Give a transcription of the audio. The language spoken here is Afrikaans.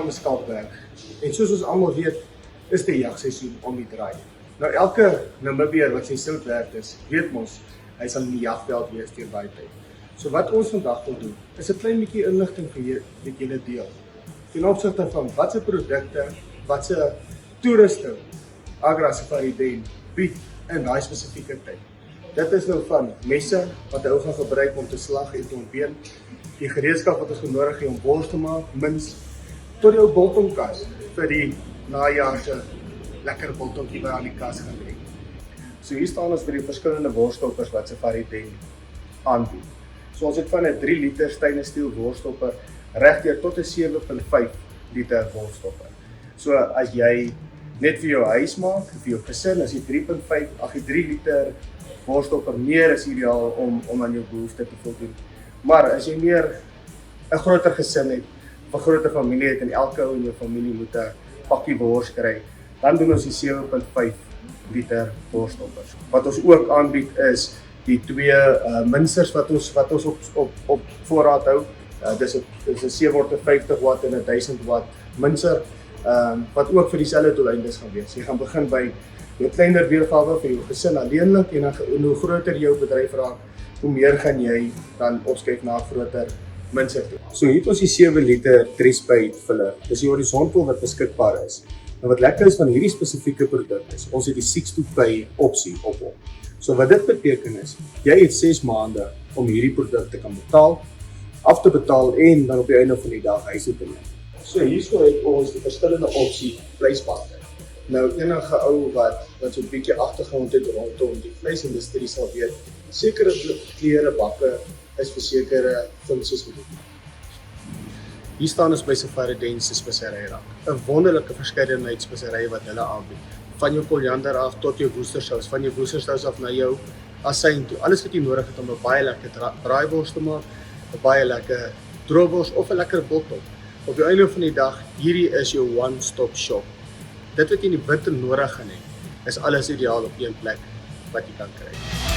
van Skalkberg. En soos ons almal weet, is die jagseisoen om die draai. Nou elke Namibier wat sy sout werd is, weet mos, hy sal in die jagveld wees teen baie tyd. So wat ons vandag wil doen, is 'n klein bietjie inligting vir julle deel. Ten opsigte van watse produkte, watse toerusting Agra Safari Den bied in daai spesifieke tyd. Dit is nou van messe wat ou gaan gebruik om te slag en te ontbeen, die gereedskap wat ons genodig het om wors te maak, mins, tot jou biltongkas vir die najaarse lekker biltongkie wat aan die kas gaan lê. So hier staan ons vir die verskillende worstoppers wat Safari Den aanbied. So ons het van 'n 3 liter stainless steel worstopper regdeur tot 'n 7.5 liter worstopper. So as jy net vir jou huis maak, vir jou gesin, as jy 3 liter worstopper meer is ideaal om aan jou behoefte te voldoen. Maar as jy meer 'n groter gesin het, of 'n groter familie het en elke ou in jou familie moet 'n pakkie wors kry, dan doen ons die 7.5 liter worstoppers. Wat ons ook aanbied is die 2 minsers wat ons op voorraad hou. Dis 'n 750 watt en 'n 1000 watt minser, wat ook vir dieselfde doeleindes gaan wees. Jy gaan begin by jou kleiner weergawe vir jou gesin alleenlik en dan hoe groter jou bedryf raak, hoe meer gaan jy dan opskuif na 'n groter minser toe. So hier het ons die 7 liter Trespaid filler. Dis die horisontal wat beskikbaar is. Nou wat lekker is van hierdie spesifieke produk is, ons het die 6-to-pay opsie op hom. So wat dit beteken is, jy het 6 maande om hierdie produk te kan betaal, af te betaal en dan op die einde van die dag huis toe te neem. So hierso het ons die verskillende opsie vleisbakke. Nou enige ou wat so 'n bietjie agtergrond het rondom die vleisindustrie sal weet, sekere klere bakke is vir sekere funksies bedoel. Hier staan ons by Safari Den se speseryrak. 'n Wonderlike verskeidenheid speserye wat hulle aanbied. Van jou koriander af tot jou woestersous, van jou woestersous af na jou asyn toe. Alles wat jy nodig het om 'n baie lekker braaivors te maak, 'n baie lekker droëwors of 'n lekker biltong. Op die einde van die dag, hierdie is jou one-stop shop. Dit wat jy in die winter nodig gaan hê, is alles ideaal op een plek wat jy kan kry.